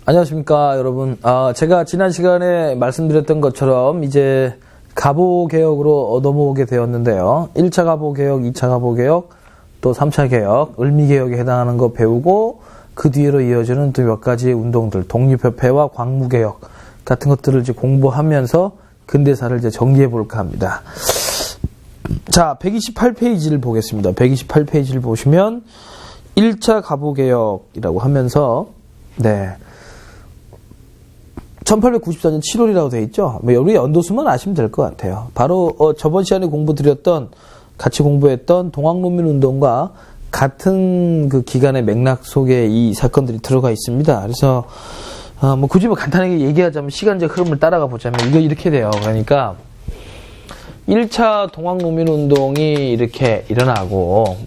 안녕하십니까, 여러분. 제가 지난 시간에 말씀드렸던 것처럼 이제 가보개혁으로 넘어오게 되었는데요. 1차 가보개혁, 2차 가보개혁, 또 3차 개혁, 을미개혁에 해당하는 거 배우고 그 뒤로 이어지는 또 몇 가지 운동들, 독립협회와 광무개혁 같은 것들을 이제 공부하면서 근대사를 이제 정리해 볼까 합니다. 자, 128페이지를 보겠습니다. 128페이지를 보시면 1차 가보개혁이라고 하면서 1894년 7월이라고 되어 있죠. 여기 연도수만 아시면 될 것 같아요. 바로 저번 시간에 같이 공부했던 동학농민운동과 같은 그 기간의 맥락 속에 이 사건들이 들어가 있습니다. 그래서 굳이 간단하게 얘기하자면 시간적 흐름을 따라가 보자면 이거 이렇게 돼요. 그러니까 1차 동학농민운동이 이렇게 일어나고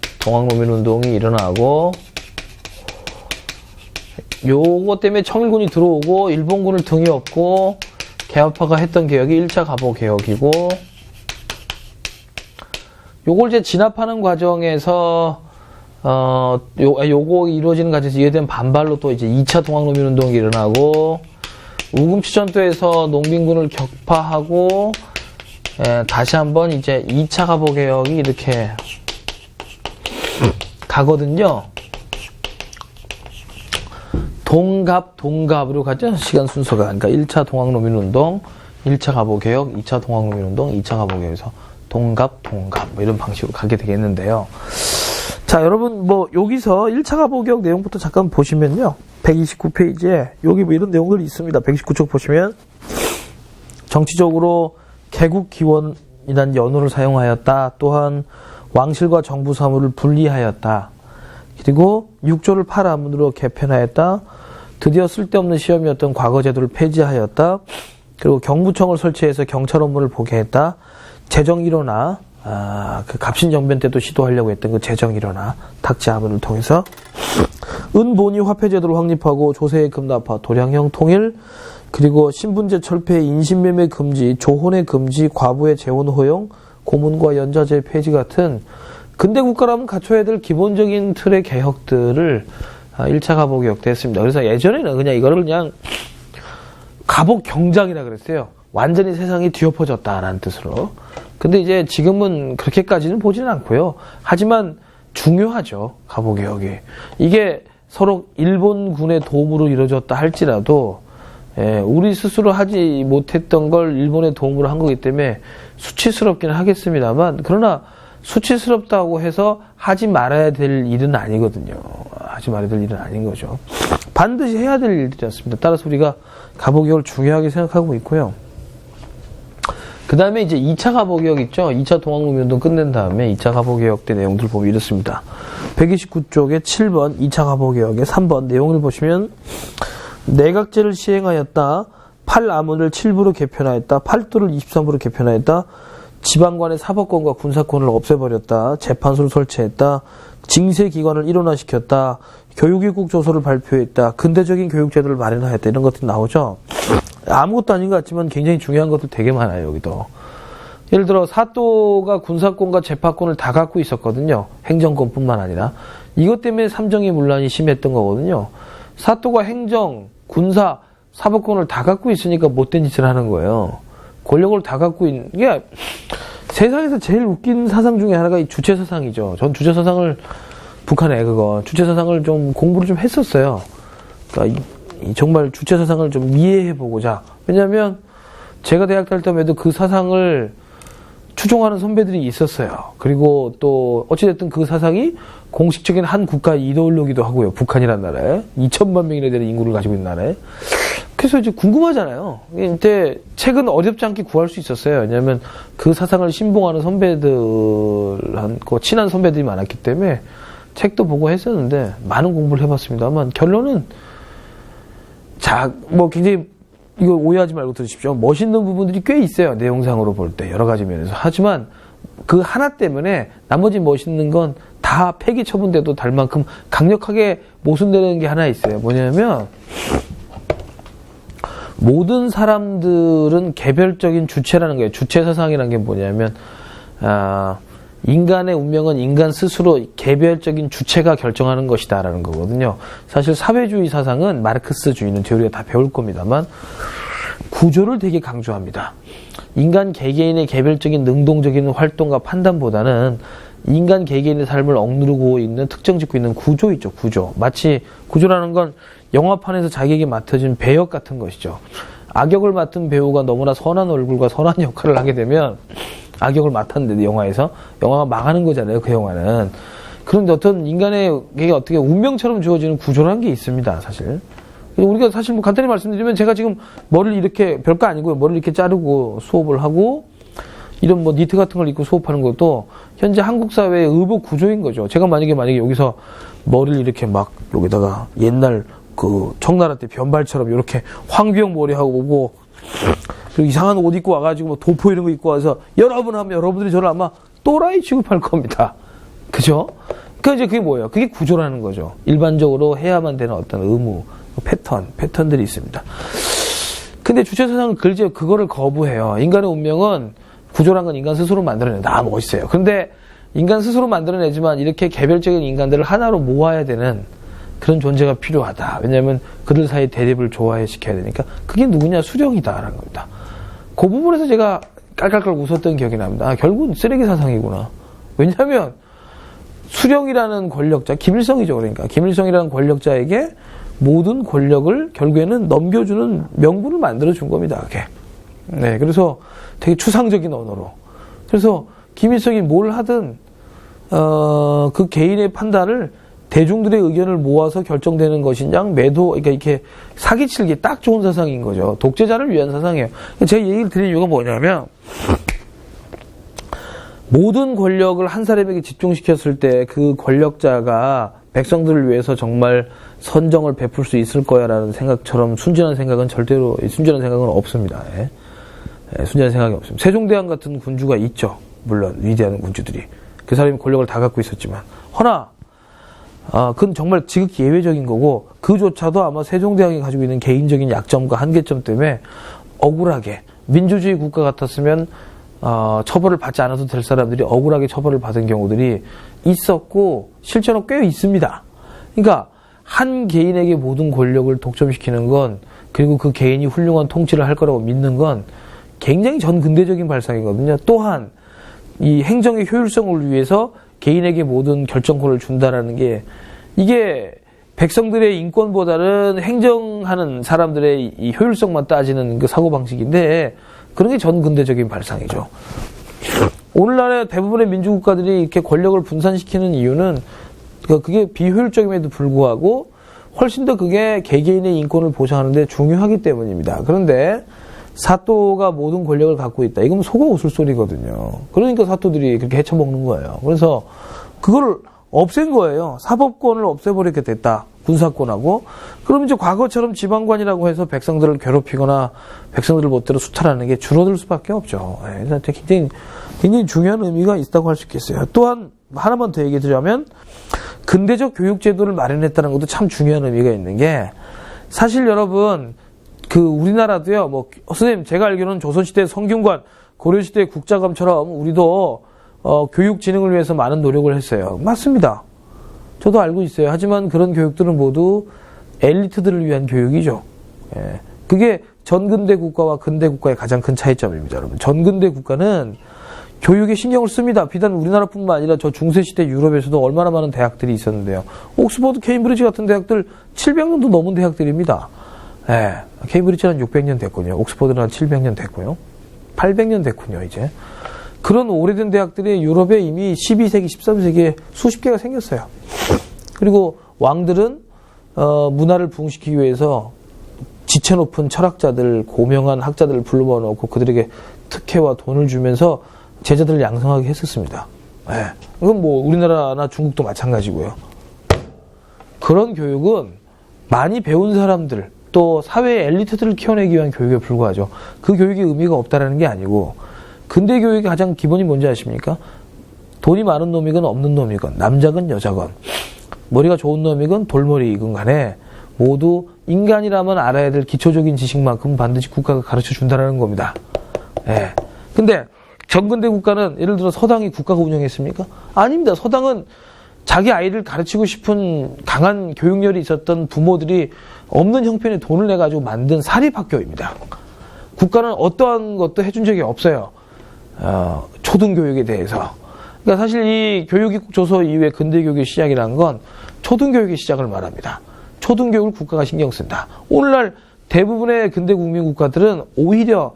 요거 때문에 청일군이 들어오고 일본군을 등에 업고 개화파가 했던 개혁이 1차 가보개혁이고, 요걸 이제 진압하는 과정에서 요거 이루어지는 과정에서 이에 대한 반발로 또 이제 2차 동학농민운동이 일어나고, 우금치전도에서 농민군을 격파하고 다시 한번 이제 2차 가보개혁이 이렇게 가거든요. 동갑으로 가죠. 시간 순서가. 그러니까 1차 동학농민운동, 1차 가보개혁, 2차 동학농민운동, 2차 가보개혁에서 동갑 이런 방식으로 가게 되겠는데요. 자, 여러분 여기서 1차 가보개혁 내용부터 잠깐 보시면요. 129페이지에 여기 이런 내용들이 있습니다. 129쪽 보시면 정치적으로 개국기원이라는 연호를 사용하였다. 또한 왕실과 정부 사무를 분리하였다. 그리고 6조를 8아문으로 개편하였다. 드디어 쓸데없는 시험이었던 과거제도를 폐지하였다. 그리고 경무청을 설치해서 경찰 업무를 보게 했다. 재정일원화, 그 갑신정변 때도 시도하려고 했던 그 재정일원화, 탁제하문을 통해서 은본위 화폐제도를 확립하고 조세의 급납화, 도량형 통일, 그리고 신분제 철폐, 인신매매 금지, 조혼의 금지, 과부의 재혼 허용, 고문과 연좌제 폐지 같은 근대 국가라면 갖춰야 될 기본적인 틀의 개혁들을 1차 가보개혁 때 했습니다. 그래서 예전에는 그냥 이거를 그냥 가보경장이라 그랬어요. 완전히 세상이 뒤엎어졌다라는 뜻으로. 근데 이제 지금은 그렇게까지는 보지는 않고요. 하지만 중요하죠, 가보개혁이. 이게 서로 일본군의 도움으로 이루어졌다 할지라도 우리 스스로 하지 못했던 걸 일본의 도움으로 한 거기 때문에 수치스럽기는 하겠습니다만, 그러나 수치스럽다고 해서 하지 말아야 될 일은 아니거든요. 하지 말아야 될 일은 아닌 거죠. 반드시 해야 될 일들이 었습니다. 따라서 우리가 가보개혁을 중요하게 생각하고 있고요. 그 다음에 이제 2차 가보개혁 있죠. 2차 동학농민운동 끝낸 다음에 2차 가보개혁 때 내용들 보면 이렇습니다. 129쪽에 7번 2차 가보개혁의 3번 내용을 보시면 내각제를 시행하였다. 8아문을 7부로 개편하였다. 8도를 23부로 개편하였다. 지방관의 사법권과 군사권을 없애버렸다. 재판소를 설치했다. 징세기관을 일원화시켰다. 교육입국 조서를 발표했다. 근대적인 교육제도를 마련하였다. 이런 것들이 나오죠. 아무것도 아닌 것 같지만 굉장히 중요한 것도 되게 많아요, 여기도. 예를 들어 사또가 군사권과 재판권을 다 갖고 있었거든요. 행정권뿐만 아니라. 이것 때문에 삼정의 문란이 심했던 거거든요. 사또가 행정, 군사, 사법권을 다 갖고 있으니까 못된 짓을 하는 거예요. 권력을 다 갖고 있는 게 세상에서 제일 웃긴 사상 중에 하나가 이 주체사상이죠. 전 주체사상을 주체사상을 좀 공부를 좀 했었어요. 그러니까 정말 주체사상을 좀 이해해보고자. 왜냐하면 제가 대학 다닐 때에도 그 사상을 추종하는 선배들이 있었어요. 그리고 또 어찌됐든 그 사상이 공식적인 한 국가의 이데올로기도 하고요. 북한이란 나라에 2천만 명이나 되는 인구를 가지고 있는 나라에. 그래서 이제 궁금하잖아요. 이때 책은 어렵지 않게 구할 수 있었어요. 왜냐하면 그 사상을 신봉하는 선배들한테 친한 선배들이 많았기 때문에 책도 보고 했었는데 많은 공부를 해봤습니다만 결론은 굉장히 이거 오해하지 말고 들으십시오. 멋있는 부분들이 꽤 있어요. 내용상으로 볼 때 여러 가지 면에서. 하지만 그 하나 때문에 나머지 멋있는 건 다 폐기 처분돼도 될 만큼 강력하게 모순되는 게 하나 있어요. 뭐냐면 모든 사람들은 개별적인 주체라는 거예요. 주체사상이라는 게 뭐냐면 인간의 운명은 인간 스스로 개별적인 주체가 결정하는 것이다라는 거거든요. 사실 사회주의 사상은 마르크스주의는 뒤에 다 배울 겁니다만 구조를 되게 강조합니다. 인간 개개인의 개별적인 능동적인 활동과 판단보다는 인간 개개인의 삶을 억누르고 있는 특정 짓고 있는 구조 있죠. 구조. 마치 구조라는 건 영화판에서 자기에게 맡아진 배역 같은 것이죠. 악역을 맡은 배우가 너무나 선한 얼굴과 선한 역할을 하게 되면 악역을 맡았는데 영화에서 영화가 망하는 거잖아요. 그 영화는. 그런데 어떤 인간에게 어떻게 운명처럼 주어지는 구조라는 게 있습니다. 사실. 우리가 사실 뭐 간단히 말씀드리면 제가 지금 머리를 이렇게 별거 아니고요. 머리를 이렇게 자르고 수업을 하고 이런 뭐 니트 같은 걸 입고 수업하는 것도 현재 한국 사회의 의복 구조인 거죠. 제가 만약에 여기서 머리를 이렇게 막 여기다가 옛날 그 청나라 때 변발처럼 이렇게 황비용 머리하고 오고 그리고 이상한 옷 입고 와가지고 뭐 도포 이런 거 입고 와서 여러분 하면 여러분들이 저를 아마 또라이 취급할 겁니다. 그죠? 그러니까 이제 그게 뭐예요? 그게 구조라는 거죠. 일반적으로 해야만 되는 어떤 의무, 패턴들이 있습니다. 근데 주체사상은 그거를 거부해요. 인간의 운명은 구조란 건 인간 스스로 만들어낸다. 멋있어요. 그런데 인간 스스로 만들어내지만 이렇게 개별적인 인간들을 하나로 모아야 되는 그런 존재가 필요하다. 왜냐하면 그들 사이 대립을 조화시켜야 되니까. 그게 누구냐? 수령이다라는 겁니다. 그 부분에서 제가 깔깔깔 웃었던 기억이 납니다. 아, 결국은 쓰레기 사상이구나. 왜냐하면 수령이라는 권력자, 김일성이죠. 그러니까 김일성이라는 권력자에게 모든 권력을 결국에는 넘겨주는 명분을 만들어준 겁니다. 그게. 네, 그래서 되게 추상적인 언어로. 그래서 김일성이 뭘 하든 그 개인의 판단을 대중들의 의견을 모아서 결정되는 것이냐, 그러니까 이렇게 사기치기 딱 좋은 사상인 거죠. 독재자를 위한 사상이에요. 제가 얘기를 드린 이유가 뭐냐면, 모든 권력을 한 사람에게 집중시켰을 때 그 권력자가 백성들을 위해서 정말 선정을 베풀 수 있을 거야라는 생각처럼 순진한 생각은 없습니다. 예. 순진한 생각이 없습니다. 세종대왕 같은 군주가 있죠. 물론 위대한 군주들이. 그 사람이 권력을 다 갖고 있었지만. 허나 그건 정말 지극히 예외적인 거고 그조차도 아마 세종대왕이 가지고 있는 개인적인 약점과 한계점 때문에 억울하게 민주주의 국가 같았으면 처벌을 받지 않아도 될 사람들이 억울하게 처벌을 받은 경우들이 있었고 실제로 꽤 있습니다. 그러니까 한 개인에게 모든 권력을 독점시키는 건 그리고 그 개인이 훌륭한 통치를 할 거라고 믿는 건 굉장히 전근대적인 발상이거든요. 또한 이 행정의 효율성을 위해서 개인에게 모든 결정권을 준다라는 게 이게 백성들의 인권보다는 행정하는 사람들의 이 효율성만 따지는 그 사고방식인데 그런 게 전근대적인 발상이죠. 오늘날의 대부분의 민주국가들이 이렇게 권력을 분산시키는 이유는 그게 비효율적임에도 불구하고 훨씬 더 그게 개개인의 인권을 보장하는 데 중요하기 때문입니다. 그런데 사또가 모든 권력을 갖고 있다. 이건 속어 웃을 소리거든요. 그러니까 사또들이 그렇게 헤쳐먹는 거예요. 그래서 그거를 없앤 거예요. 사법권을 없애버리게 됐다. 군사권하고. 그럼 이제 과거처럼 지방관이라고 해서 백성들을 괴롭히거나 백성들을 멋대로 수탈하는 게 줄어들 수밖에 없죠. 그래서 굉장히 중요한 의미가 있다고 할 수 있겠어요. 또한 하나만 더 얘기 드리자면 근대적 교육제도를 마련했다는 것도 참 중요한 의미가 있는 게 사실 여러분 우리나라도요, 선생님, 제가 알기로는 조선시대 성균관, 고려시대 국자감처럼 우리도, 교육 진흥을 위해서 많은 노력을 했어요. 맞습니다. 저도 알고 있어요. 하지만 그런 교육들은 모두 엘리트들을 위한 교육이죠. 예. 그게 전근대 국가와 근대 국가의 가장 큰 차이점입니다, 여러분. 전근대 국가는 교육에 신경을 씁니다. 비단 우리나라뿐만 아니라 저 중세시대 유럽에서도 얼마나 많은 대학들이 있었는데요. 옥스퍼드, 케임브리지 같은 대학들 700년도 넘은 대학들입니다. 예, 케임브리지는 한 600년 됐군요. 옥스퍼드는 한 700년 됐고요. 800년 됐군요, 이제. 그런 오래된 대학들이 유럽에 이미 12세기, 13세기에 수십 개가 생겼어요. 그리고 왕들은, 문화를 부흥시키기 위해서 지체 높은 철학자들, 고명한 학자들을 불러 놓고 그들에게 특혜와 돈을 주면서 제자들을 양성하게 했었습니다. 예. 이건 우리나라나 중국도 마찬가지고요. 그런 교육은 많이 배운 사람들, 또 사회의 엘리트들을 키워내기 위한 교육에 불과하죠. 그 교육이 의미가 없다라는 게 아니고 근대 교육의 가장 기본이 뭔지 아십니까? 돈이 많은 놈이건 없는 놈이건 남자건 여자건 머리가 좋은 놈이건 돌머리이건 간에 모두 인간이라면 알아야 될 기초적인 지식만큼 반드시 국가가 가르쳐 준다는 겁니다. 예. 근데 전근대 국가는 예를 들어 서당이 국가가 운영했습니까? 아닙니다. 서당은 자기 아이를 가르치고 싶은 강한 교육열이 있었던 부모들이 없는 형편에 돈을 내가지고 만든 사립학교입니다. 국가는 어떠한 것도 해준 적이 없어요. 초등교육에 대해서. 그러니까 사실 이 교육입국 조서 이후에 근대교육의 시작이라는 건 초등교육의 시작을 말합니다. 초등교육을 국가가 신경 쓴다. 오늘날 대부분의 근대 국민 국가들은 오히려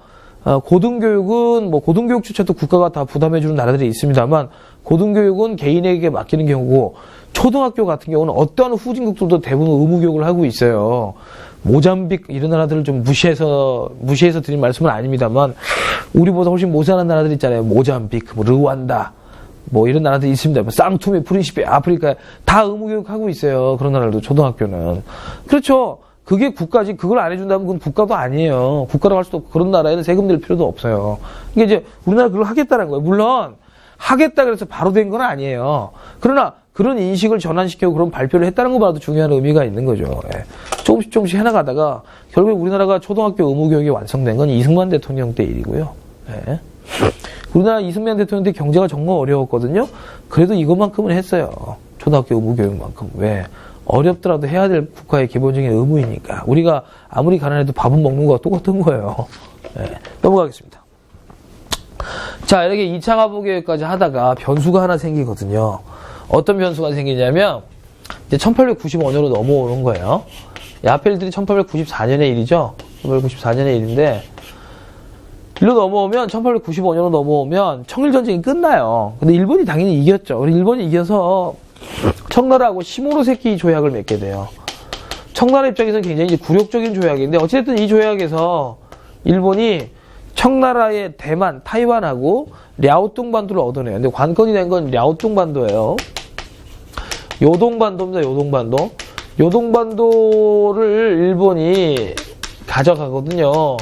고등교육은 고등교육조차도 국가가 다 부담해주는 나라들이 있습니다만 고등교육은 개인에게 맡기는 경우고 초등학교 같은 경우는 어떠한 후진국들도 대부분 의무교육을 하고 있어요. 모잠빅 이런 나라들을 좀 무시해서 드린 말씀은 아닙니다만 우리보다 훨씬 모자란 나라들 있잖아요. 모잠빅, 르완다 이런 나라들이 있습니다. 쌍투메, 프린시페, 아프리카 다 의무교육하고 있어요. 그런 나라들도 초등학교는. 그렇죠. 그게 국가지. 그걸 안 해준다면 그건 국가도 아니에요. 국가라고 할 수도 없고 그런 나라에는 세금 낼 필요도 없어요. 이게 이제 우리나라 그걸 하겠다는 거예요. 물론 하겠다 그래서 바로 된 건 아니에요. 그러나 그런 인식을 전환시키고 그런 발표를 했다는 것만도 중요한 의미가 있는 거죠. 예. 조금씩 해나가다가 결국에 우리나라가 초등학교 의무교육이 완성된 건 이승만 대통령 때 일이고요. 예. 우리나라 이승만 대통령 때 경제가 정말 어려웠거든요. 그래도 이것만큼은 했어요. 초등학교 의무교육만큼. 왜? 어렵더라도 해야 될 국가의 기본적인 의무이니까. 우리가 아무리 가난해도 밥은 먹는 거와 똑같은 거예요. 예. 넘어가겠습니다. 자, 이렇게 2차 가보교육까지 하다가 변수가 하나 생기거든요. 어떤 변수가 생기냐면 이제 1895년으로 넘어오는 거예요. 야펠들이 1894년의 일이죠. 1894년의 일인데 일로 넘어오면 1895년으로 넘어오면 청일전쟁이 끝나요. 근데 일본이 당연히 이겼죠. 일본이 이겨서 청나라하고 시모노세키 조약을 맺게 돼요. 청나라 입장에서는 굉장히 이제 굴욕적인 조약인데 어쨌든 이 조약에서 일본이 청나라의 대만, 타이완하고 랴오뚱반도를 얻어내요. 근데 관건이 된 건 랴오뚱반도예요. 요동반도입니다. 요동반도. 요동반도를 일본이 가져가거든요.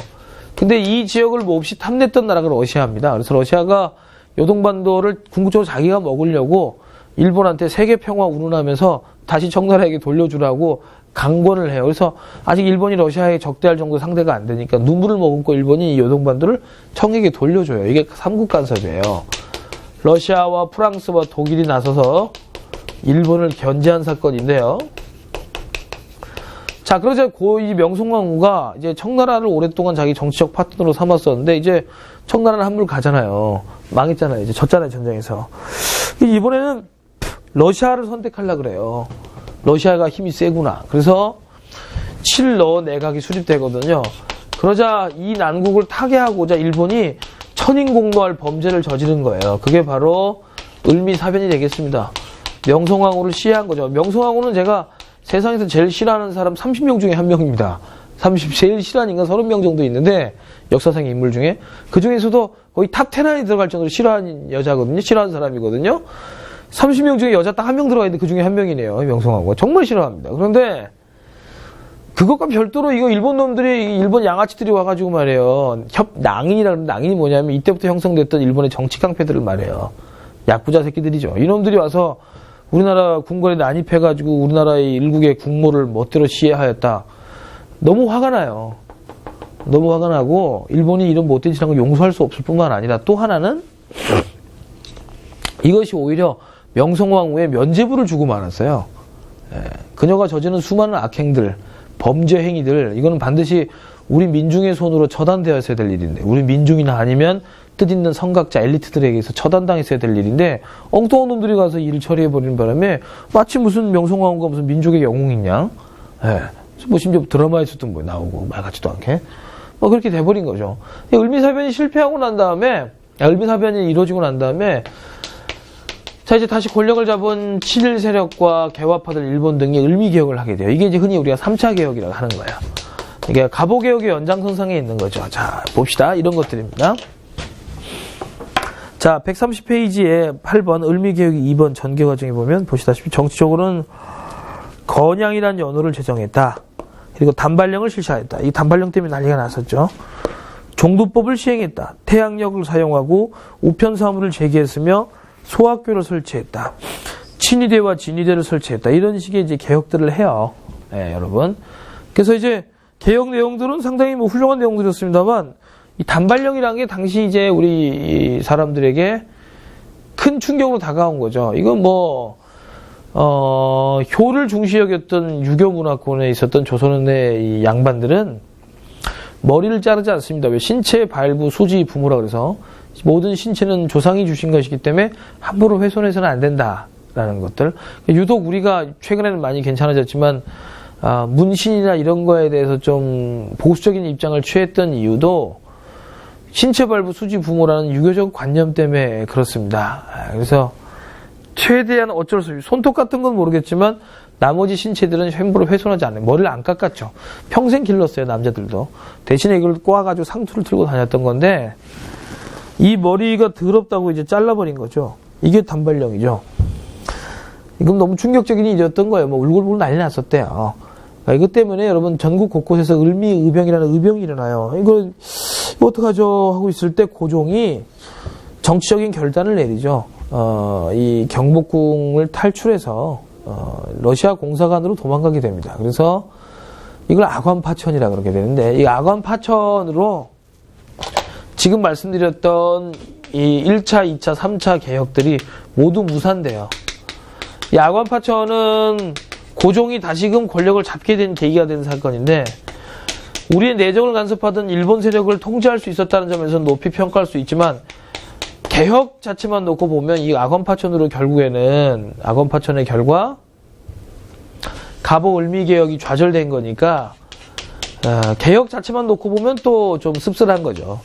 근데 이 지역을 몹시 탐냈던 나라가 러시아입니다. 그래서 러시아가 요동반도를 궁극적으로 자기가 먹으려고 일본한테 세계 평화 운운하면서 다시 청나라에게 돌려주라고 강권을 해요. 그래서 아직 일본이 러시아에 적대할 정도 상대가 안 되니까 눈물을 머금고 일본이 이 요동반도를 청에게 돌려줘요. 이게 삼국 간섭이에요. 러시아와 프랑스와 독일이 나서서 일본을 견제한 사건인데요. 자, 그러자 이 명성황후가 이제 청나라를 오랫동안 자기 정치적 파트너로 삼았었는데 이제 청나라는 한물 가잖아요. 망했잖아요. 이제 졌잖아요, 전쟁에서. 이번에는 러시아를 선택하려고 그래요. 러시아가 힘이 세구나. 그래서 칠러 내각이 수립되거든요. 그러자 이 난국을 타개하고자 일본이 천인공노할 범죄를 저지른 거예요. 그게 바로 을미사변이 되겠습니다. 명성황후를 시해한 거죠. 명성황후는 제가 세상에서 제일 싫어하는 사람 30명 중에 한 명입니다. 제일 싫어하는 인간 30명 정도 있는데 역사상 인물 중에 그 중에서도 거의 탑 10 안에 들어갈 정도로 싫어하는 여자거든요. 싫어하는 사람이거든요. 30명 중에 여자 딱 한 명 들어가 있는데 그 중에 한 명이네요. 명성황후가. 정말 싫어합니다. 그런데 그것과 별도로 이거 일본 놈들이, 일본 양아치들이 와가지고 말이에요. 낭인이라 그러는데 낭인이 뭐냐면 이때부터 형성됐던 일본의 정치 깡패들을 말해요. 야쿠자 새끼들이죠. 이놈들이 와서 우리나라 궁궐에 난입해가지고 우리나라의 일국의 국모를 멋대로 시해하였다. 너무 화가 나요. 너무 화가 나고 일본이 이런 못된 짓한 걸 용서할 수 없을 뿐만 아니라 또 하나는 이것이 오히려 명성황후의 면죄부를 주고 말았어요. 그녀가 저지른 수많은 악행들, 범죄 행위들, 이거는 반드시 우리 민중의 손으로 처단되었어야 될 일인데, 우리 민중이나 아니면 뜻있는 성각자 엘리트들에게서 처단당했어야 될 일인데 엉뚱한 놈들이 가서 일을 처리해버리는 바람에 마치 무슨 명성황후가 무슨 민족의 영웅이냐, 뭐 심지어 드라마에서도 뭐 나오고 말 같지도 않게 뭐 그렇게 돼버린 거죠. 을미사변이 실패하고 난 다음에, 을미사변이 이루어지고 난 다음에 자, 이제 다시 권력을 잡은 친일 세력과 개화파들 일본 등이 을미개혁을 하게 돼요. 이게 이제 흔히 우리가 3차 개혁이라고 하는 거예요. 이게 갑오개혁의 연장선상에 있는 거죠. 자, 봅시다. 이런 것들입니다. 자, 130페이지에 8번 을미개혁이 2번 전개 과정에 보면 보시다시피 정치적으로는 건양이라는 연호를 제정했다. 그리고 단발령을 실시했다. 이 단발령 때문에 난리가 났었죠. 종두법을 시행했다. 태양력을 사용하고 우편사무를 제기했으며 소학교를 설치했다. 친위대와 진위대를 설치했다. 이런 식의 이제 개혁들을 해요. 여러분. 그래서 이제 개혁 내용들은 상당히 뭐 훌륭한 내용들이었습니다만 이 단발령이라는 게 당시 이제 우리 사람들에게 큰 충격으로 다가온 거죠. 이건 효를 중시 여겼던 유교 문화권에 있었던 조선의 이 양반들은 머리를 자르지 않습니다. 왜? 신체, 발부, 수지, 부모라 그래서 모든 신체는 조상이 주신 것이기 때문에 함부로 훼손해서는 안 된다라는 것들. 유독 우리가 최근에는 많이 괜찮아졌지만 문신이나 이런 거에 대해서 좀 보수적인 입장을 취했던 이유도 신체, 발부, 수지, 부모라는 유교적 관념 때문에 그렇습니다. 그래서 최대한 어쩔 수 없이 손톱 같은 건 모르겠지만 나머지 신체들은 함부로 훼손하지 않아요. 머리를 안 깎았죠. 평생 길렀어요, 남자들도. 대신에 이걸 꼬아가지고 상투를 틀고 다녔던 건데 이 머리가 더럽다고 이제 잘라버린 거죠. 이게 단발령이죠. 이건 너무 충격적인 일이었던 거예요. 울고불고 난리 났었대요. 이것 때문에 여러분 전국 곳곳에서 을미의병이라는 의병이 일어나요. 이거 어떡하죠 하고 있을 때 고종이 정치적인 결단을 내리죠. 이 경복궁을 탈출해서 러시아 공사관으로 도망가게 됩니다. 그래서 이걸 아관파천이라 그러게 되는데 이 아관파천으로 지금 말씀드렸던 이 1차, 2차, 3차 개혁들이 모두 무산돼요. 이 아관파천은 고종이 다시금 권력을 잡게 된 계기가 된 사건인데 우리의 내정을 간섭하던 일본 세력을 통제할 수 있었다는 점에서 높이 평가할 수 있지만 개혁 자체만 놓고 보면 이 아관파천으로 결국에는 아관파천의 결과 갑오을미개혁이 좌절된 거니까 개혁 자체만 놓고 보면 또 좀 씁쓸한 거죠.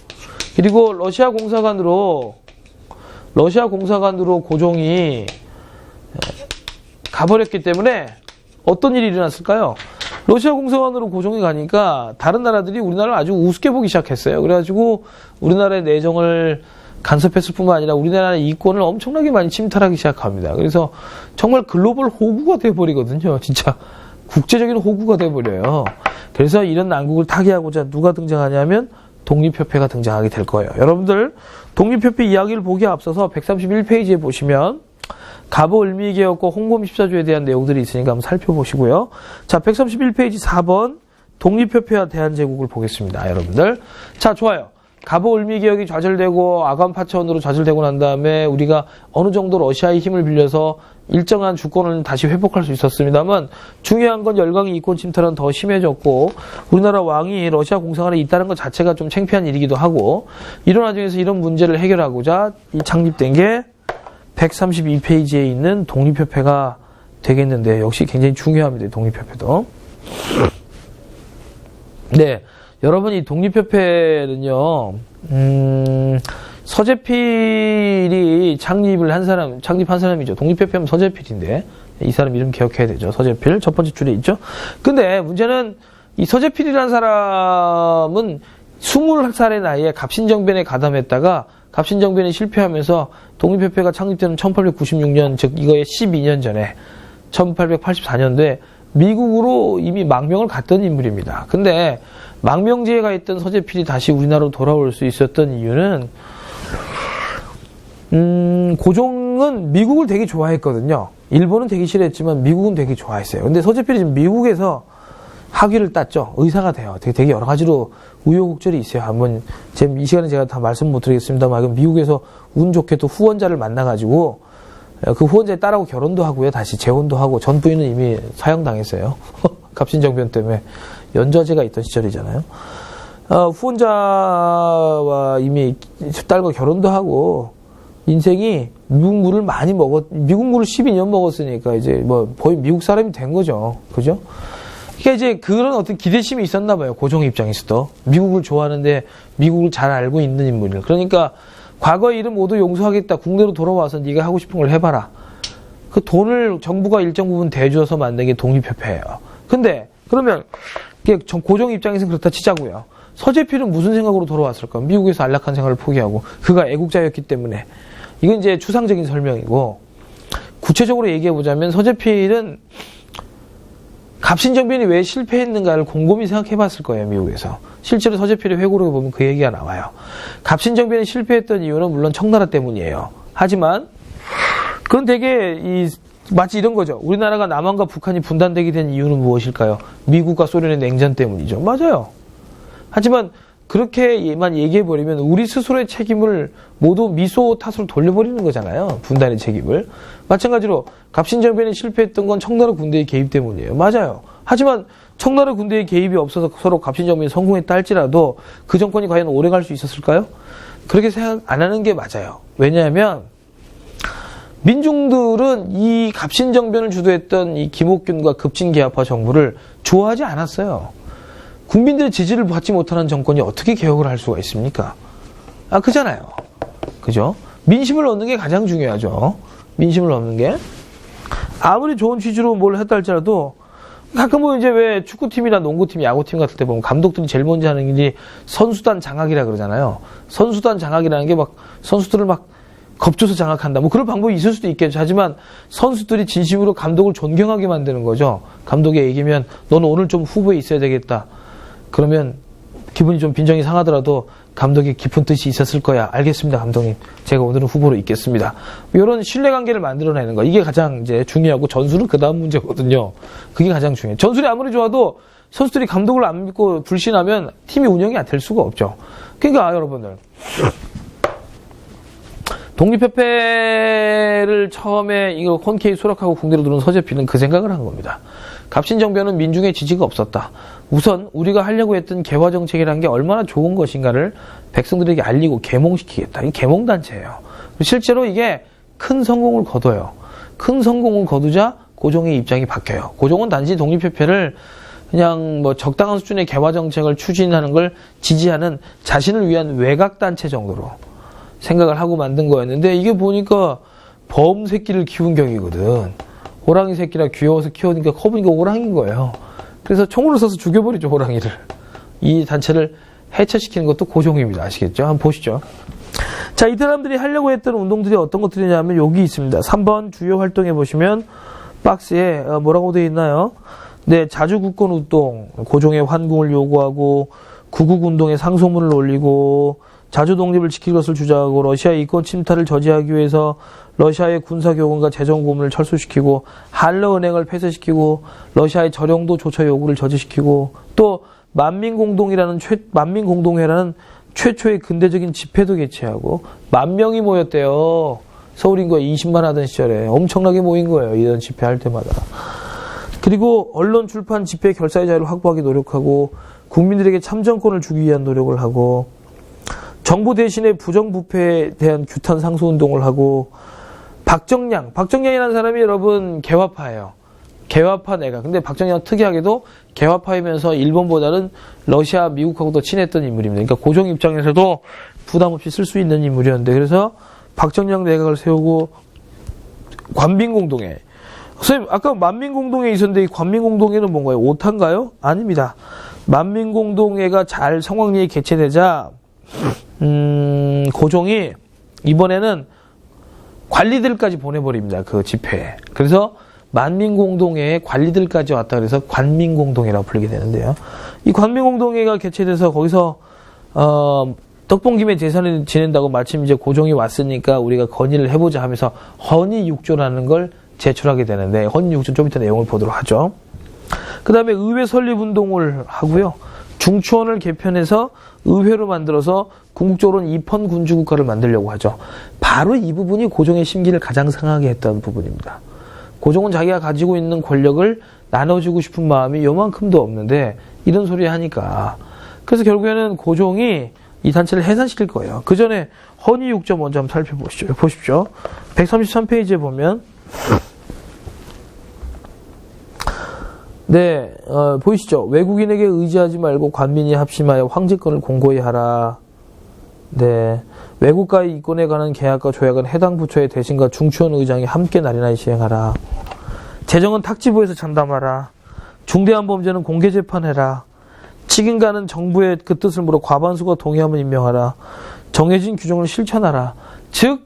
그리고 러시아 공사관으로 고종이 가버렸기 때문에 어떤 일이 일어났을까요? 러시아 공사관으로 고종이 가니까 다른 나라들이 우리나라를 아주 우습게 보기 시작했어요. 그래가지고 우리나라의 내정을 간섭했을 뿐만 아니라 우리나라의 이권을 엄청나게 많이 침탈하기 시작합니다. 그래서 정말 글로벌 호구가 돼버리거든요. 진짜 국제적인 호구가 돼버려요. 그래서 이런 난국을 타개하고자 누가 등장하냐면 독립협회가 등장하게 될 거예요. 여러분들 독립협회 이야기를 보기에 앞서서 131페이지에 보시면 갑오을미개혁과 홍범14조에 대한 내용들이 있으니까 한번 살펴보시고요. 자, 131페이지 4번 독립협회와 대한제국을 보겠습니다. 여러분들. 자, 좋아요. 갑오을미개혁이 좌절되고 아관파천으로 좌절되고 난 다음에 우리가 어느 정도 러시아의 힘을 빌려서 일정한 주권을 다시 회복할 수 있었습니다만 중요한 건 열강의 이권 침탈은 더 심해졌고 우리나라 왕이 러시아 공사관에 있다는 것 자체가 좀 창피한 일이기도 하고 이런 와중에서 이런 문제를 해결하고자 창립된 게 132페이지에 있는 독립협회가 되겠는데 역시 굉장히 중요합니다. 독립협회도. 네. 여러분, 이 독립협회는요, 서재필이 창립한 사람이죠. 독립협회는 서재필인데, 이 사람 이름 기억해야 되죠. 서재필. 첫 번째 줄에 있죠. 근데 문제는 이 서재필이라는 사람은 20살의 나이에 갑신정변에 가담했다가 갑신정변이 실패하면서 독립협회가 창립되는 1896년, 즉 이거의 12년 전에 1884년도에 미국으로 이미 망명을 갔던 인물입니다. 근데 망명지에 가 있던 서재필이 다시 우리나라로 돌아올 수 있었던 이유는 고종은 미국을 되게 좋아했거든요. 일본은 되게 싫어했지만 미국은 되게 좋아했어요. 근데 서재필이 지금 미국에서 학위를 땄죠. 의사가 돼요. 되게 여러 가지로 우여곡절이 있어요. 한번 이 시간에 제가 다 말씀 못 드리겠습니다만 미국에서 운 좋게 또 후원자를 만나가지고 그 후원자의 딸하고 결혼도 하고요. 다시 재혼도 하고 전 부인은 이미 사형당했어요. 갑신정변 때문에 연좌제가 있던 시절이잖아요. 후원자와 이미 딸과 결혼도 하고 인생이 미국 물을 많이 미국 물을 12년 먹었으니까 이제 거의 미국 사람이 된 거죠. 그죠? 그러니까 이제 그런 어떤 기대심이 있었나 봐요. 고종 입장에서도. 미국을 좋아하는데 미국을 잘 알고 있는 인물을. 그러니까 과거의 일은 모두 용서하겠다. 국내로 돌아와서 네가 하고 싶은 걸 해봐라. 그 돈을 정부가 일정 부분 대주어서 만든 게 독립협회예요. 근데 그러면 고종 입장에서는 그렇다 치자고요. 서재필은 무슨 생각으로 돌아왔을까? 미국에서 안락한 생활을 포기하고 그가 애국자였기 때문에. 이건 이제 추상적인 설명이고 구체적으로 얘기해보자면 서재필은 갑신정변이 왜 실패했는가를 곰곰이 생각해봤을 거예요. 미국에서. 실제로 서재필의 회고록에 보면 그 얘기가 나와요. 갑신정변이 실패했던 이유는 물론 청나라 때문이에요. 하지만 그건 되게 마치 이런 거죠. 우리나라가 남한과 북한이 분단되게 된 이유는 무엇일까요? 미국과 소련의 냉전 때문이죠. 맞아요. 하지만 그렇게만 얘기해버리면 우리 스스로의 책임을 모두 미소 탓으로 돌려버리는 거잖아요. 분단의 책임을. 마찬가지로 갑신정변이 실패했던 건 청나라 군대의 개입 때문이에요. 맞아요. 하지만 청나라 군대의 개입이 없어서 서로 갑신정변이 성공했다 할지라도 그 정권이 과연 오래 갈 수 있었을까요? 그렇게 생각 안 하는 게 맞아요. 왜냐하면 민중들은 이 갑신정변을 주도했던 이 김옥균과 급진개합화 정부를 좋아하지 않았어요. 국민들의 지지를 받지 못하는 정권이 어떻게 개혁을 할 수가 있습니까? 그잖아요. 그죠? 민심을 얻는 게 가장 중요하죠. 민심을 얻는 게. 아무리 좋은 취지로 뭘 했다 할지라도 가끔 보면 이제 왜 축구팀이나 농구팀, 야구팀 같을 때 보면 감독들이 제일 먼저 하는 게 선수단 장악이라 그러잖아요. 선수단 장악이라는 게 막 선수들을 막 겁줘서 장악한다. 뭐 그런 방법이 있을 수도 있겠죠. 하지만 선수들이 진심으로 감독을 존경하게 만드는 거죠. 감독이 얘기면 너는 오늘 좀 후보에 있어야 되겠다. 그러면 기분이 좀 빈정이 상하더라도 감독이 깊은 뜻이 있었을 거야. 알겠습니다, 감독님. 제가 오늘은 후보로 있겠습니다. 이런 신뢰관계를 만들어내는 거. 이게 가장 이제 중요하고 전술은 그 다음 문제거든요. 그게 가장 중요해요. 전술이 아무리 좋아도 선수들이 감독을 안 믿고 불신하면 팀이 운영이 될 수가 없죠. 그러니까 여러분들. 독립협회를 처음에 이거 흔쾌히 수락하고 궁대로 들어온 서재필은 그 생각을 한 겁니다. 갑신정변은 민중의 지지가 없었다. 우선 우리가 하려고 했던 개화정책이라는 게 얼마나 좋은 것인가를 백성들에게 알리고 계몽시키겠다. 이게 계몽단체예요. 실제로 이게 큰 성공을 거둬요. 큰 성공을 거두자 고종의 입장이 바뀌어요. 고종은 단지 독립협회를 그냥 뭐 적당한 수준의 개화정책을 추진하는 걸 지지하는 자신을 위한 외곽단체 정도로 생각을 하고 만든 거였는데 이게 보니까 범 새끼를 키운 격이거든. 호랑이 새끼라 귀여워서 키우니까 커 보니까 호랑이인 거예요. 그래서 총으로 쏴서 죽여버리죠, 호랑이를. 이 단체를 해체시키는 것도 고종입니다. 아시겠죠? 한번 보시죠. 자, 이 사람들이 하려고 했던 운동들이 어떤 것들이냐면 여기 있습니다. 3번 주요 활동해 보시면 박스에 뭐라고 되어 있나요? 네, 자주국권운동, 고종의 환궁을 요구하고 구국운동의 상소문을 올리고 자주 독립을 지킬 것을 주장하고 러시아의 이권 침탈을 저지하기 위해서 러시아의 군사교권과 재정고문을 철수시키고 한러은행을 폐쇄시키고 러시아의 저령도 조처 요구를 저지시키고 또 만민공동회라는 최초의 근대적인 집회도 개최하고 10,000명이 모였대요. 서울 인구가 20만 하던 시절에 엄청나게 모인 거예요. 이런 집회할 때마다. 그리고 언론, 출판, 집회, 결사의 자유를 확보하기 노력하고 국민들에게 참정권을 주기 위한 노력을 하고 정부 대신에 부정부패에 대한 규탄 상소운동을 하고 박정량이라는 사람이 여러분 개화파예요. 개화파 내각. 근데 박정량은 특이하게도 개화파이면서 일본보다는 러시아, 미국하고 더 친했던 인물입니다. 그러니까 고종 입장에서도 부담 없이 쓸 수 있는 인물이었는데 그래서 박정량 내각을 세우고 관민공동회. 선생님 아까 만민공동회에 있었는데 이 관민공동회는 뭔가요? 오타인가요? 아닙니다. 만민공동회가 잘 성황리에 개최되자 고종이 이번에는 관리들까지 보내버립니다. 그 집회에. 그래서 만민공동회에 관리들까지 왔다 그래서 관민공동회라고 불리게 되는데요. 이 관민공동회가 개최돼서 거기서 떡봉김에 제사를 지낸다고 마침 이제 고종이 왔으니까 우리가 건의를 해보자 하면서 헌의육조라는 걸 제출하게 되는데 헌의육조 좀 이따 내용을 보도록 하죠. 그 다음에 의회 설립운동을 하고요. 중추원을 개편해서 의회로 만들어서 궁극적으로는 입헌 군주국가를 만들려고 하죠. 바로 이 부분이 고종의 심기를 가장 상하게 했던 부분입니다. 고종은 자기가 가지고 있는 권력을 나눠주고 싶은 마음이 요만큼도 없는데 이런 소리 하니까 그래서 결국에는 고종이 이 단체를 해산시킬 거예요. 그 전에 헌의육조 먼저 한번 살펴보시죠. 보십시오. 133페이지에 보면 네, 보이시죠? 외국인에게 의지하지 말고 관민이 합심하여 황제권을 공고히 하라. 네, 외국과의 이권에 관한 계약과 조약은 해당 부처의 대신과 중추원 의장이 함께 날인하여 시행하라. 재정은 탁지부에서 전담하라. 중대한 범죄는 공개 재판해라. 책임가는 정부의 그 뜻을 물어 과반수가 동의하면 임명하라. 정해진 규정을 실천하라. 즉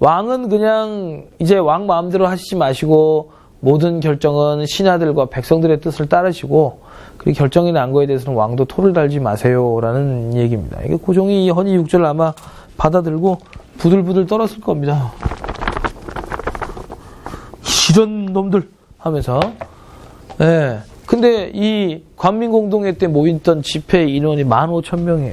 왕은 그냥 이제 왕 마음대로 하시지 마시고 모든 결정은 신하들과 백성들의 뜻을 따르시고 그리고 결정이 난 거에 대해서는 왕도 토를 달지 마세요라는 얘기입니다. 이게 고종이 이 헌의육조를 아마 받아들고 부들부들 떨었을 겁니다. 이런 놈들 하면서. 네. 근데 이 관민공동회 때 모였던 집회 인원이 15,000명이에요.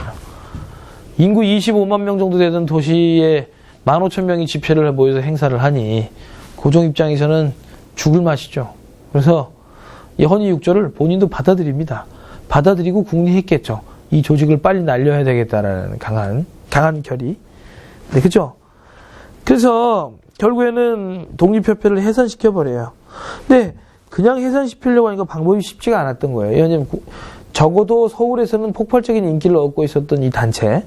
인구 25만 명 정도 되던 도시에 15,000명이 집회를 모여서 행사를 하니 고종 입장에서는 죽을 맛이죠. 그래서 이 헌의육조를 본인도 받아들입니다. 받아들이고 국리했겠죠. 이 조직을 빨리 날려야 되겠다라는 강한 결의. 네, 그죠? 그래서 결국에는 독립협회를 해산시켜버려요. 근데 그냥 해산시키려고 하니까 방법이 쉽지가 않았던 거예요. 왜냐하면 적어도 서울에서는 폭발적인 인기를 얻고 있었던 이 단체.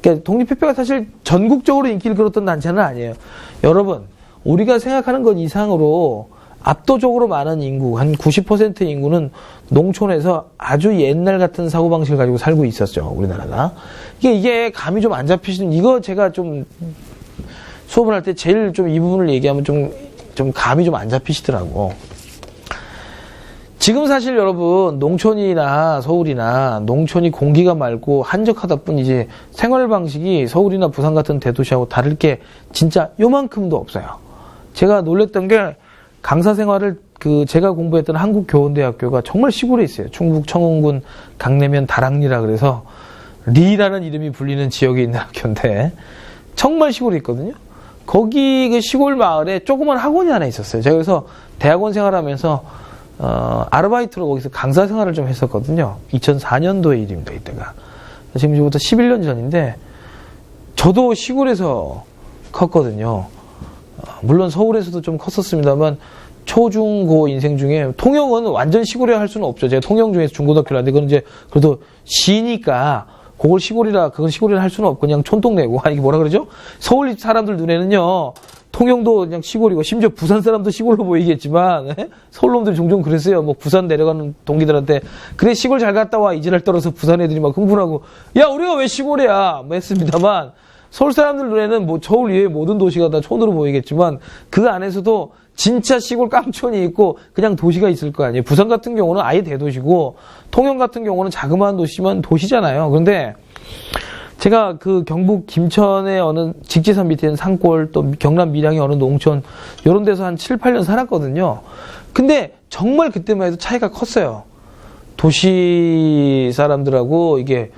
그러니까 독립협회가 사실 전국적으로 인기를 끌었던 단체는 아니에요. 여러분, 우리가 생각하는 것 이상으로 압도적으로 많은 인구, 한 90% 인구는 농촌에서 아주 옛날 같은 사고방식을 가지고 살고 있었죠, 우리나라가. 이게 감이 좀 안 잡히시는, 이거 제가 좀 수업을 할 때 제일 좀 이 부분을 얘기하면 좀 감이 좀 안 잡히시더라고. 지금 사실 여러분, 농촌이나 서울이나 농촌이 공기가 맑고 한적하다 뿐 이제 생활 방식이 서울이나 부산 같은 대도시하고 다를 게 진짜 요만큼도 없어요. 제가 놀랬던 게 강사 생활을 제가 공부했던 한국교원대학교가 정말 시골에 있어요. 충북 청운군 강내면 다락리라 그래서 리라는 이름이 불리는 지역에 있는 학교인데 정말 시골에 있거든요. 거기 그 시골 마을에 조그만 학원이 하나 있었어요. 제가 그래서 대학원 생활하면서 아르바이트로 거기서 강사 생활을 좀 했었거든요. 2004년도의 일입니다, 이때가. 지금부터 11년 전인데 저도 시골에서 컸거든요. 물론 서울에서도 좀 컸었습니다만 초중고 인생 중에 통영은 완전 시골에 할 수는 없죠. 제가 통영 중에서 중고등학교를 하는데 그건 이제 그래도 시니까 그걸 시골이라 할 수는 없고 그냥 촌동네고. 이게 뭐라 그러죠? 서울 사람들 눈에는요 통영도 그냥 시골이고 심지어 부산 사람도 시골로 보이겠지만 서울 놈들이 종종 그랬어요. 뭐 부산 내려가는 동기들한테 그래 시골 잘 갔다 와 이지랄 떨어서 부산 애들이 막 흥분하고 야 우리가 왜 시골이야 뭐 했습니다만 서울 사람들 눈에는 뭐 서울 이외의 모든 도시가 다 촌으로 보이겠지만 그 안에서도 진짜 시골 깡촌이 있고 그냥 도시가 있을 거 아니에요. 부산 같은 경우는 아예 대도시고 통영 같은 경우는 자그마한 도시면 도시잖아요. 그런데 제가 그 경북 김천의 어느 직지산 밑에 있는 산골 또 경남 밀양의 어느 농촌 이런 데서 한 7, 8년 살았거든요. 근데 정말 그때만 해도 차이가 컸어요. 도시 사람들하고 이게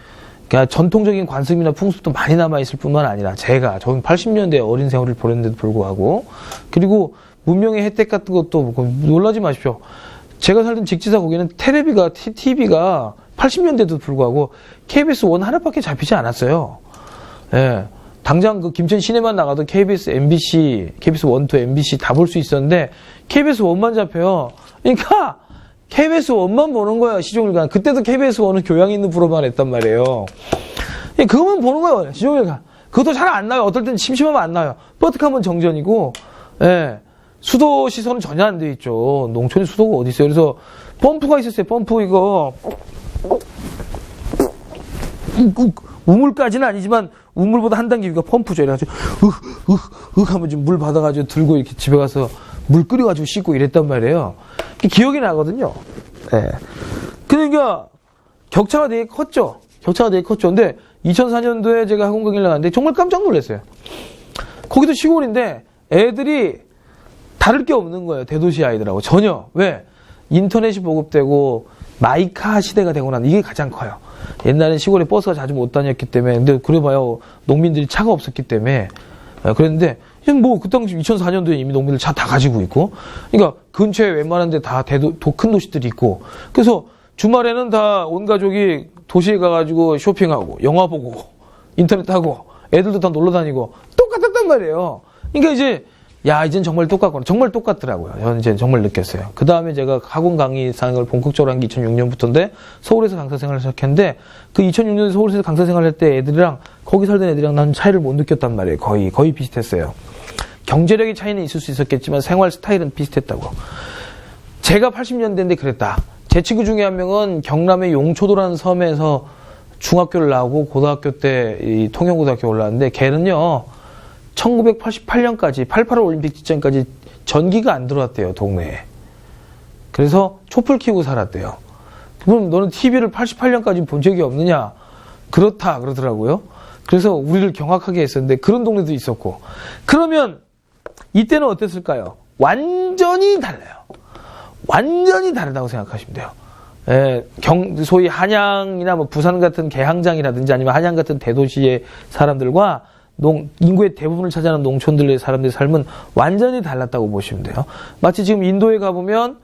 그러니까 전통적인 관습이나 풍습도 많이 남아있을 뿐만 아니라 저는 80년대 어린 세월을 보냈는데도 불구하고 그리고 문명의 혜택 같은 것도 놀라지 마십시오. 제가 살던 직지사 거기는 TV가 80년대도 불구하고 KBS1 하나밖에 잡히지 않았어요. 예. 당장 그 김천 시내만 나가도 KBS, MBC, KBS1, 2, MBC 다 볼 수 있었는데 KBS1만 잡혀요. 그러니까 KBS1만 보는 거예요. 시종일관. 그때도 KBS1은 교양 있는 프로만 했단 말이에요. 그거만 보는 거예요. 시종일관. 그것도 잘 안 나와요. 어떨 땐 심심하면 안 나와요. 뻗득하면 정전이고 예. 수도 시설은 전혀 안 돼 있죠. 농촌에 수도가 어디 있어요. 그래서 펌프가 있었어요. 펌프 이거 우물까지는 아니지만 우물보다 한 단계 위가 펌프죠. 이래가지고 하면 좀 물 받아가지고 들고 이렇게 집에 가서 물 끓여가지고 씻고 이랬단 말이에요. 기억이 나거든요. 네. 그러니까 격차가 되게 컸죠. 근데 2004년도에 제가 학원 강의를 나갔는데 정말 깜짝 놀랐어요. 거기도 시골인데 애들이 다를 게 없는 거예요. 대도시 아이들하고 전혀. 왜? 인터넷이 보급되고 마이카 시대가 되고 난 이게 가장 커요. 옛날엔 시골에 버스가 자주 못 다녔기 때문에 근데 그래봐요 농민들이 차가 없었기 때문에 그랬는데 뭐 그 당시 2004년도에 이미 농민들 차 다 가지고 있고 그러니까 근처에 웬만한 데 다 큰 도시들이 있고 그래서 주말에는 다 온 가족이 도시에 가가지고 쇼핑하고 영화 보고 인터넷하고 애들도 다 놀러 다니고 똑같았단 말이에요. 그러니까 이제 이젠 정말 똑같구나. 정말 똑같더라고요. 저는 이제 정말 느꼈어요. 그 다음에 제가 학원 강의상을 본격적으로 한 게 2006년부터인데 서울에서 강사 생활을 시작했는데 그 2006년에 서울에서 강사 생활을 할 때 애들이랑 거기 살던 애들이랑 난 차이를 못 느꼈단 말이에요. 거의 비슷했어요. 경제력의 차이는 있을 수 있었겠지만 생활 스타일은 비슷했다고. 제가 80년대인데 그랬다. 제 친구 중에 한 명은 경남의 용초도라는 섬에서 중학교를 나오고 고등학교 때 이 통영고등학교 올라왔는데 걔는요 1988년까지 88 올림픽 직전까지 전기가 안 들어왔대요 동네에. 그래서 촛불 켜고 살았대요. 그럼 너는 TV를 88년까지 본 적이 없느냐? 그렇다 그러더라고요. 그래서 우리를 경악하게 했었는데 그런 동네도 있었고. 그러면 이때는 어땠을까요? 완전히 달라요. 완전히 다르다고 생각하시면 돼요. 소위 한양이나 뭐 부산 같은 개항장이라든지 아니면 한양 같은 대도시의 사람들과 인구의 대부분을 차지하는 농촌들의 사람들의 삶은 완전히 달랐다고 보시면 돼요. 마치 지금 인도에 가보면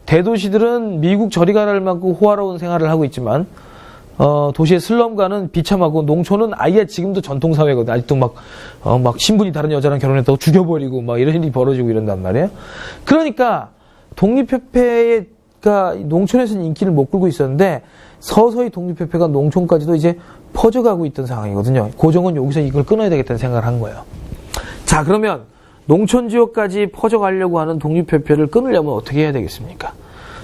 대도시들은 미국 저리 가랄 만큼 호화로운 생활을 하고 있지만 도시의 슬럼가는 비참하고 농촌은 아예 지금도 전통사회거든. 아직도 막 신분이 다른 여자랑 결혼했다고 죽여버리고 막 이런 일이 벌어지고 이런단 말이에요. 그러니까 독립협회가 농촌에서는 인기를 못 끌고 있었는데 서서히 독립협회가 농촌까지도 이제 퍼져가고 있던 상황이거든요. 고종은 여기서 이걸 끊어야 되겠다는 생각을 한 거예요. 자, 그러면 농촌 지역까지 퍼져가려고 하는 독립협회를 끊으려면 어떻게 해야 되겠습니까?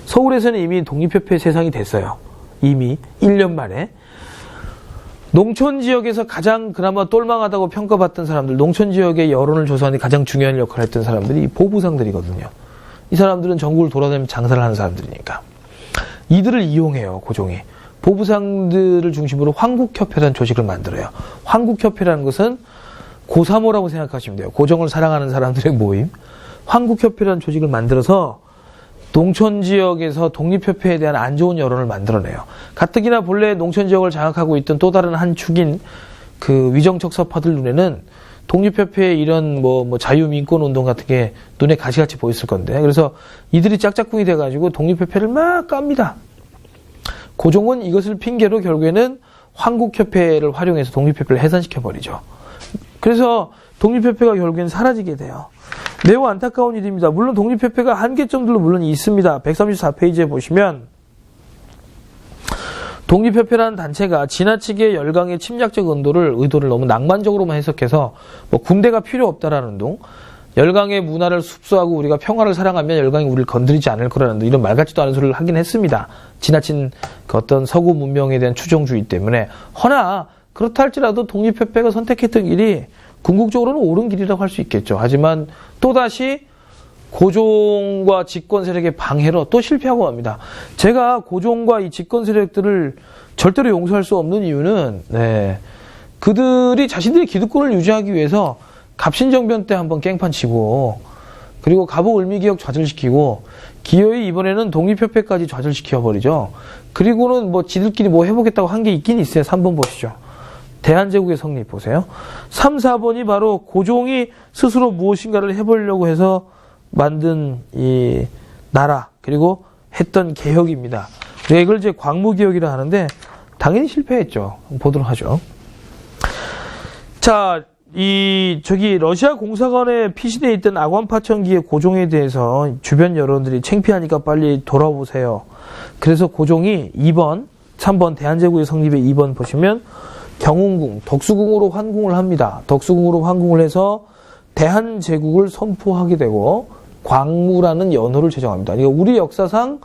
서울에서는 이미 독립협회 세상이 됐어요. 이미 1년 만에. 농촌 지역에서 가장 그나마 똘망하다고 평가받던 사람들, 농촌 지역의 여론을 조사하는 데 가장 중요한 역할을 했던 사람들이 보부상들이거든요. 이 사람들은 전국을 돌아다니면서 장사를 하는 사람들이니까. 이들을 이용해요, 고종이. 보부상들을 중심으로 황국협회라는 조직을 만들어요. 황국협회라는 것은 고사모라고 생각하시면 돼요. 고종을 사랑하는 사람들의 모임. 황국협회라는 조직을 만들어서 농촌 지역에서 독립협회에 대한 안 좋은 여론을 만들어내요. 가뜩이나 본래 농촌 지역을 장악하고 있던 또 다른 한 축인 그 위정척 서파들 눈에는 독립협회의 이런 자유민권운동 같은 게 눈에 가시같이 보였을 건데, 그래서 이들이 짝짝꿍이 돼가지고 독립협회를 막 깝니다. 고종은 이것을 핑계로 결국에는 황국협회를 활용해서 독립협회를 해산시켜버리죠. 그래서 독립협회가 결국엔 사라지게 돼요. 매우 안타까운 일입니다. 물론 독립협회가 한계점들도 물론 있습니다. 134페이지에 보시면 독립협회라는 단체가 지나치게 열강의 침략적 의도를 너무 낭만적으로만 해석해서 군대가 필요 없다라는 운동, 열강의 문화를 습수하고 우리가 평화를 사랑하면 열강이 우리를 건드리지 않을 거라는 이런 말 같지도 않은 소리를 하긴 했습니다. 지나친 그 어떤 서구 문명에 대한 추종주의 때문에. 허나 그렇다 할지라도 독립협회가 선택했던 길이 궁극적으로는 옳은 길이라고 할 수 있겠죠. 하지만 또다시 고종과 집권 세력의 방해로 또 실패하고 맙니다. 제가 고종과 이 집권 세력들을 절대로 용서할 수 없는 이유는 그들이 자신들의 기득권을 유지하기 위해서 갑신정변 때 한번 깽판 치고, 그리고 갑오을미기역 좌절시키고, 기어이 이번에는 독립협회까지 좌절시켜버리죠. 그리고는 지들끼리 해보겠다고 한 게 있긴 있어요. 3번 보시죠. 대한제국의 성립 보세요. 3, 4번이 바로 고종이 스스로 무엇인가를 해보려고 해서 만든 이 나라, 그리고 했던 개혁입니다. 이걸 이제 광무개혁이라 하는데 당연히 실패했죠. 보도록 하죠. 자, 러시아 공사관에 피시되어 있던 악원파천기의 고종에 대해서 주변 여론들이 창피하니까 빨리 돌아오세요. 그래서 고종이 2번, 3번 대한제국의 성립의 2번 보시면 경운궁, 덕수궁으로 환궁을 합니다. 덕수궁으로 환궁을 해서 대한제국을 선포하게 되고 광무라는 연호를 제정합니다. 그러니까 우리 역사상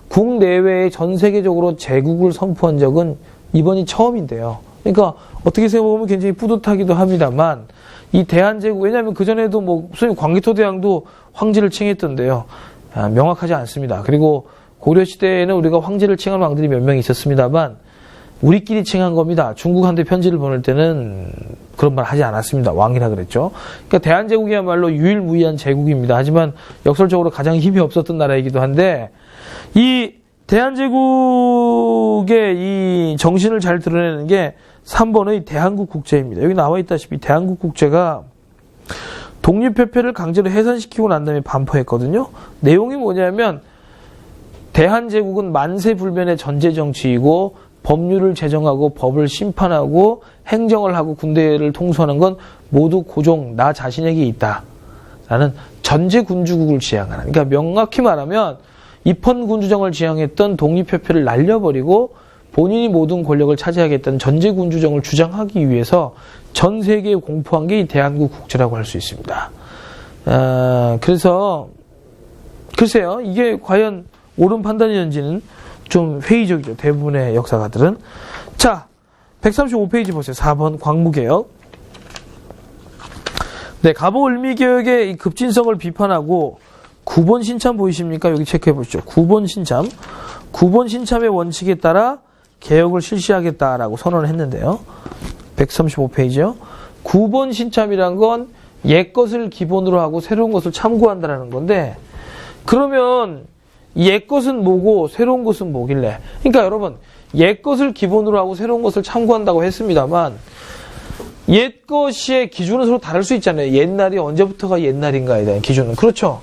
국내외에 전 세계적으로 제국을 선포한 적은 이번이 처음인데요. 그러니까 어떻게 생각해보면 굉장히 뿌듯하기도 합니다만, 이 대한제국, 왜냐하면 그전에도 소위 광개토대왕도 황제를 칭했던데요. 명확하지 않습니다. 그리고 고려시대에는 우리가 황제를 칭한 왕들이 몇 명 있었습니다만 우리끼리 칭한 겁니다. 중국한테 편지를 보낼 때는 그런 말 하지 않았습니다. 왕이라 그랬죠. 그러니까 대한제국이야말로 유일무이한 제국입니다. 하지만 역설적으로 가장 힘이 없었던 나라이기도 한데, 이 대한제국의 이 정신을 잘 드러내는 게 3번의 대한국국제입니다. 여기 나와 있다시피 대한국국제가 독립협회를 강제로 해산시키고 난 다음에 반포했거든요. 내용이 뭐냐면 대한제국은 만세불변의 전제정치이고 법률을 제정하고 법을 심판하고 행정을 하고 군대를 통수하는 건 모두 고종 나 자신에게 있다 라는 전제군주국을 지향하는, 그러니까 명확히 말하면 입헌군주정을 지향했던 독립협회를 날려버리고 본인이 모든 권력을 차지하겠다는 전제군주정을 주장하기 위해서 전 세계에 공포한 게 이 대한국국제라고 할 수 있습니다. 그래서 글쎄요, 이게 과연 옳은 판단이었는지는 좀 회의적이죠. 대부분의 역사가들은. 자, 135페이지 보세요. 4번 광무개혁. 네, 갑오을미개혁의 급진성을 비판하고 9번 신참 보이십니까? 여기 체크해 보시죠. 9번 신참. 9번 신참의 원칙에 따라 개혁을 실시하겠다라고 선언을 했는데요. 135페이지요. 9번 신참이란 건 옛것을 기본으로 하고 새로운 것을 참고한다라는 건데, 그러면 옛 것은 뭐고 새로운 것은 뭐길래. 그러니까 여러분, 옛 것을 기본으로 하고 새로운 것을 참고한다고 했습니다만 옛 것의 기준은 서로 다를 수 있잖아요. 옛날이 언제부터가 옛날인가에 대한 기준은. 그렇죠.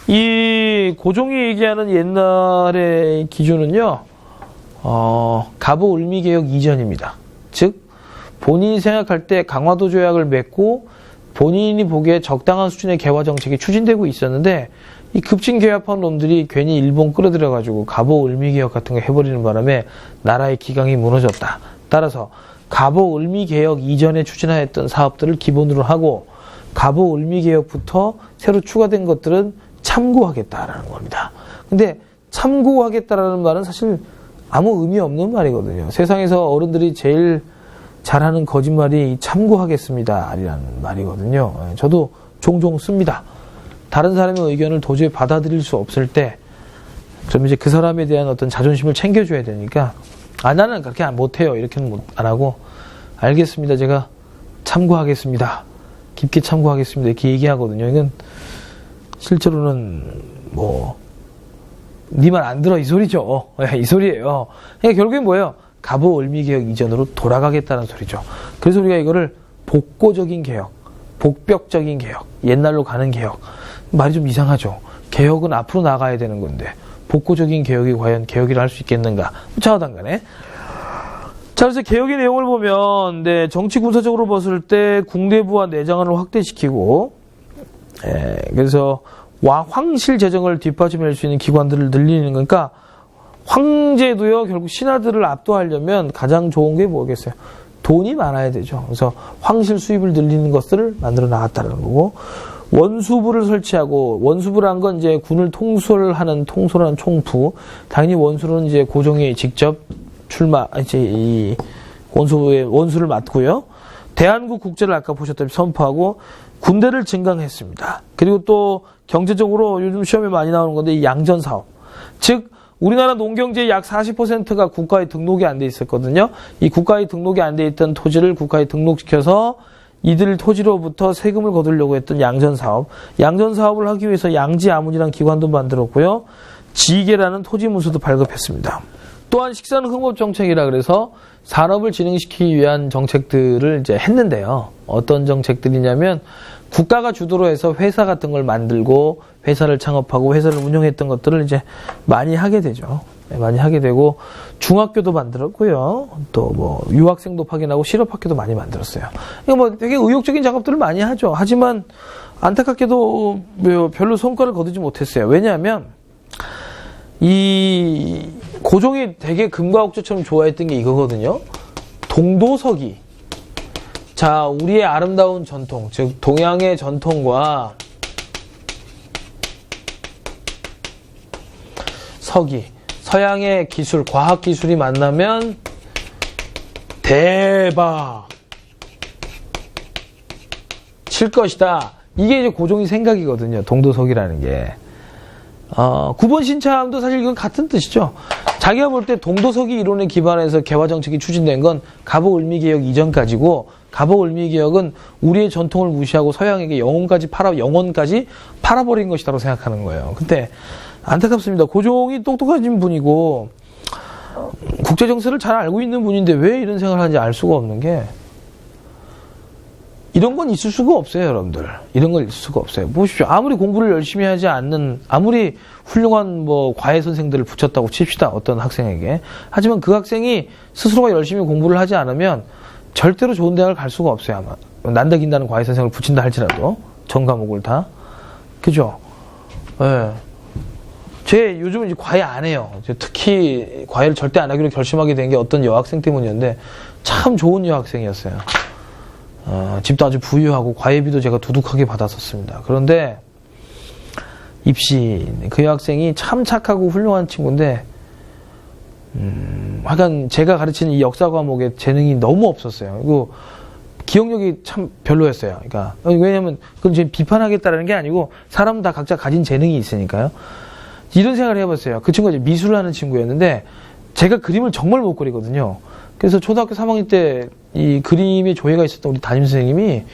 이 고종이 얘기하는 옛날의 기준은요, 갑오을미개혁 이전입니다. 즉 본인이 생각할 때 강화도 조약을 맺고 본인이 보기에 적당한 수준의 개화 정책이 추진되고 있었는데 이 급진 개화판 놈들이 괜히 일본 끌어들여가지고 갑오을미개혁 같은 거 해버리는 바람에 나라의 기강이 무너졌다. 따라서 갑오을미개혁 이전에 추진하였던 사업들을 기본으로 하고 갑오을미개혁부터 새로 추가된 것들은 참고하겠다라는 겁니다. 근데 참고하겠다라는 말은 사실 아무 의미 없는 말이거든요. 세상에서 어른들이 제일 잘하는 거짓말이 참고하겠습니다 라는 말이거든요. 저도 종종 씁니다. 다른 사람의 의견을 도저히 받아들일 수 없을 때 그럼 이제 그 사람에 대한 어떤 자존심을 챙겨줘야 되니까 나는 그렇게 못해요 이렇게는 안 하고 알겠습니다. 제가 참고하겠습니다. 깊게 참고하겠습니다. 이렇게 얘기하거든요. 이건 실제로는 니 말 안 들어 이 소리죠. 이 소리예요. 그러니까 결국엔 뭐예요? 갑오을미개혁 이전으로 돌아가겠다는 소리죠. 그래서 우리가 이거를 복고적인 개혁, 복벽적인 개혁, 옛날로 가는 개혁. 말이 좀 이상하죠. 개혁은 앞으로 나가야 되는 건데 복고적인 개혁이 과연 개혁이라 할 수 있겠는가? 차하단 간에. 자, 그래서 개혁의 내용을 보면 정치 군사적으로 봤을 때 국내부와 내장을 확대시키고 그래서 황실 재정을 뒷받침할 수 있는 기관들을 늘리는 거니까 황제도요 결국 신하들을 압도하려면 가장 좋은 게 뭐겠어요? 돈이 많아야 되죠. 그래서 황실 수입을 늘리는 것들을 만들어 나갔다는 거고 원수부를 설치하고 원수부란 건 이제 군을 통솔하는 총부 당연히 원수는 이제 고종이 직접 이제 이 원수를 맡고요. 대한국 국제를 아까 보셨다시피 선포하고 군대를 증강했습니다. 그리고 또 경제적으로 요즘 시험에 많이 나오는 건데 이 양전 사업. 즉 우리나라 농경지의 약 40%가 국가에 등록이 안 돼 있었거든요. 이 국가에 등록이 안 돼 있던 토지를 국가에 등록시켜서 이들 토지로부터 세금을 거두려고 했던 양전 사업. 양전 사업을 하기 위해서 양지아문이라는 기관도 만들었고요. 지계라는 토지 문서도 발급했습니다. 또한 식사는 흥업 정책이라 그래서 산업을 진흥시키기 위한 정책들을 이제 했는데요. 어떤 정책들이냐면 국가가 주도로 해서 회사 같은 걸 만들고 회사를 창업하고 회사를 운영했던 것들을 이제 많이 하게 되죠. 많이 하게 되고 중학교도 만들었고요. 또 유학생도 파견하고 실업학교도 많이 만들었어요. 이거 되게 의욕적인 작업들을 많이 하죠. 하지만 안타깝게도 별로 성과를 거두지 못했어요. 왜냐하면 이 고종이 되게 금과 옥조처럼 좋아했던 게 이거거든요. 동도서기. 자, 우리의 아름다운 전통, 즉 동양의 전통과 서기, 서양의 기술, 과학 기술이 만나면 대박 칠 것이다. 이게 이제 고종의 생각이거든요. 동도서기라는 게. 9번 신참도 사실 이건 같은 뜻이죠. 자기가 볼 때 동도서기 이론에 기반해서 개화정책이 추진된 건 갑오을미개혁 이전까지고 갑오을미개혁은 우리의 전통을 무시하고 서양에게 영혼까지 팔아버린 것이라고 생각하는 거예요. 근데 안타깝습니다. 고종이 똑똑하신 분이고 국제정세를 잘 알고 있는 분인데 왜 이런 생각을 하는지 알 수가 없는 게 이런 건 있을 수가 없어요, 여러분들. 이런 건 있을 수가 없어요. 보십시오. 아무리 공부를 열심히 하지 않는, 아무리 훌륭한 과외 선생들을 붙였다고 칩시다. 어떤 학생에게. 하지만 그 학생이 스스로가 열심히 공부를 하지 않으면 절대로 좋은 대학을 갈 수가 없어요, 아마. 난다긴다는 과외 선생을 붙인다 할지라도. 전 과목을 다. 그죠? 예. 제 요즘은 이제 과외 안 해요. 특히 과외를 절대 안 하기로 결심하게 된 게 어떤 여학생 때문이었는데 참 좋은 여학생이었어요. 집도 아주 부유하고 과외비도 제가 두둑하게 받았었습니다. 그런데 입시 그 여학생이 참 착하고 훌륭한 친구인데 하여간 제가 가르치는 이 역사 과목에 재능이 너무 없었어요. 그리고 기억력이 참 별로였어요. 그러니까 왜냐면 그건 지금 비판하겠다는 게 아니고 사람 다 각자 가진 재능이 있으니까요. 이런 생각을 해봤어요. 그 친구가 이제 미술을 하는 친구였는데 제가 그림을 정말 못 그리거든요. 그래서 초등학교 3학년 때 이 그림의 조예가 있었던 우리 담임선생님이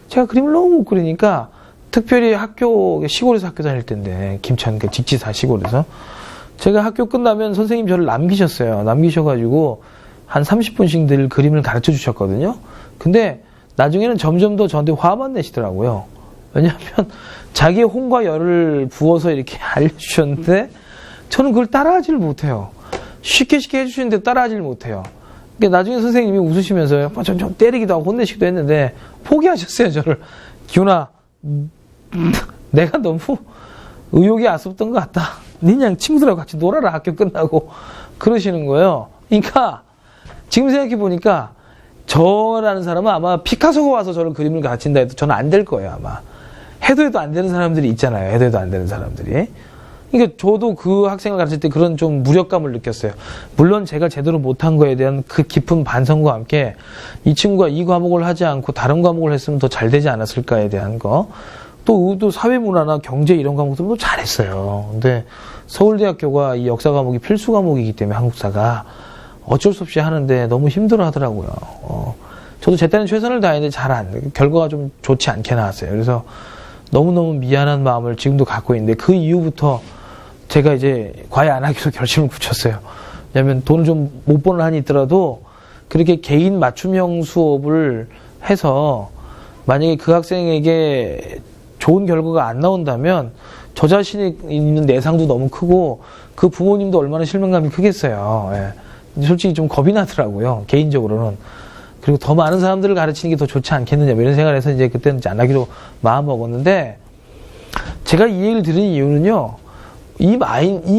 제가 그림을 너무 못 그리니까 특별히 시골에서 학교 다닐 때인데 김천 그 직지사 시골에서 제가 학교 끝나면 선생님 저를 남기셨어요. 남기셔가지고 한 30분씩 늘 그림을 가르쳐 주셨거든요. 근데 나중에는 점점 더 저한테 화만 내시더라고요. 왜냐하면 자기의 혼과 열을 부어서 이렇게 알려주셨는데 저는 그걸 따라하지를 못해요. 쉽게 해주시는데 따라하지를 못해요. 그러니까 나중에 선생님이 웃으시면서 좀 때리기도 하고 혼내시기도 했는데 포기하셨어요. 저를. 기훈아, 내가 너무 의욕이 앞섰던 것 같다. 니 그냥 친구들하고 같이 놀아라, 학교 끝나고. 그러시는 거예요. 그러니까 지금 생각해 보니까 저라는 사람은 아마 피카소가 와서 저를 그림을 가르친다 해도 저는 안 될 거예요, 아마. 해도 안 되는 사람들이 있잖아요. 해도 안 되는 사람들이. 그러니까 저도 그 학생을 가르칠 때 그런 좀 무력감을 느꼈어요. 물론 제가 제대로 못한 거에 대한 그 깊은 반성과 함께 이 친구가 이 과목을 하지 않고 다른 과목을 했으면 더 잘 되지 않았을까에 대한 거. 또 사회문화나 경제 이런 과목들도 잘했어요. 근데 서울대학교가 이 역사 과목이 필수 과목이기 때문에 한국사가 어쩔 수 없이 하는데 너무 힘들어 하더라고요. 저도 제 때는 최선을 다했는데 결과가 좀 좋지 않게 나왔어요. 그래서 너무너무 미안한 마음을 지금도 갖고 있는데 그 이후부터 제가 이제 과외 안 하기로 결심을 굳혔어요. 왜냐하면 돈을 좀 못 버는 한이 있더라도 그렇게 개인 맞춤형 수업을 해서 만약에 그 학생에게 좋은 결과가 안 나온다면 저 자신이 있는 내상도 너무 크고 그 부모님도 얼마나 실망감이 크겠어요. 예. 솔직히 좀 겁이 나더라고요. 개인적으로는. 그리고 더 많은 사람들을 가르치는 게 더 좋지 않겠느냐 이런 생각을 해서 이제 그때는 이제 안 하기로 마음 먹었는데 제가 이 얘기를 들은 이유는요. 이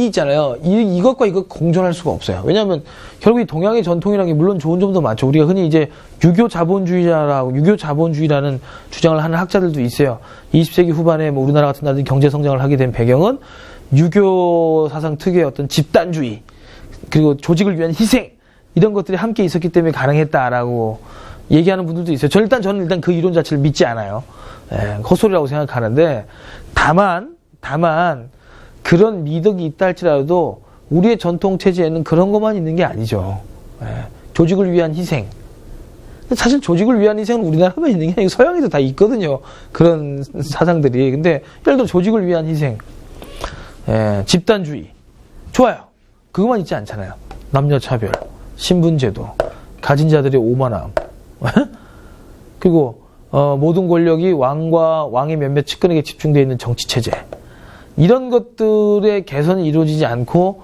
있잖아요. 이것과 이것 공존할 수가 없어요. 왜냐하면 결국 이 동양의 전통이라는 게 물론 좋은 점도 많죠. 우리가 흔히 이제 유교 자본주의라는 주장을 하는 학자들도 있어요. 20세기 후반에 뭐 우리나라 같은 나라들이 경제 성장을 하게 된 배경은 유교 사상 특유의 어떤 집단주의 그리고 조직을 위한 희생 이런 것들이 함께 있었기 때문에 가능했다라고 얘기하는 분들도 있어요. 저는 일단 그 이론 자체를 믿지 않아요. 헛소리라고 생각하는데 다만 그런 미덕이 있다 할지라도 우리의 전통 체제에는 그런 것만 있는 게 아니죠. 조직을 위한 희생. 사실 조직을 위한 희생은 우리나라만 있는 게 아니고 서양에도 다 있거든요. 그런 사상들이. 근데 예를 들어 조직을 위한 희생, 집단주의. 좋아요. 그것만 있지 않잖아요. 남녀차별, 신분제도, 가진 자들의 오만함. 그리고 모든 권력이 왕의 몇몇 측근에게 집중되어 있는 정치체제. 이런 것들의 개선이 이루어지지 않고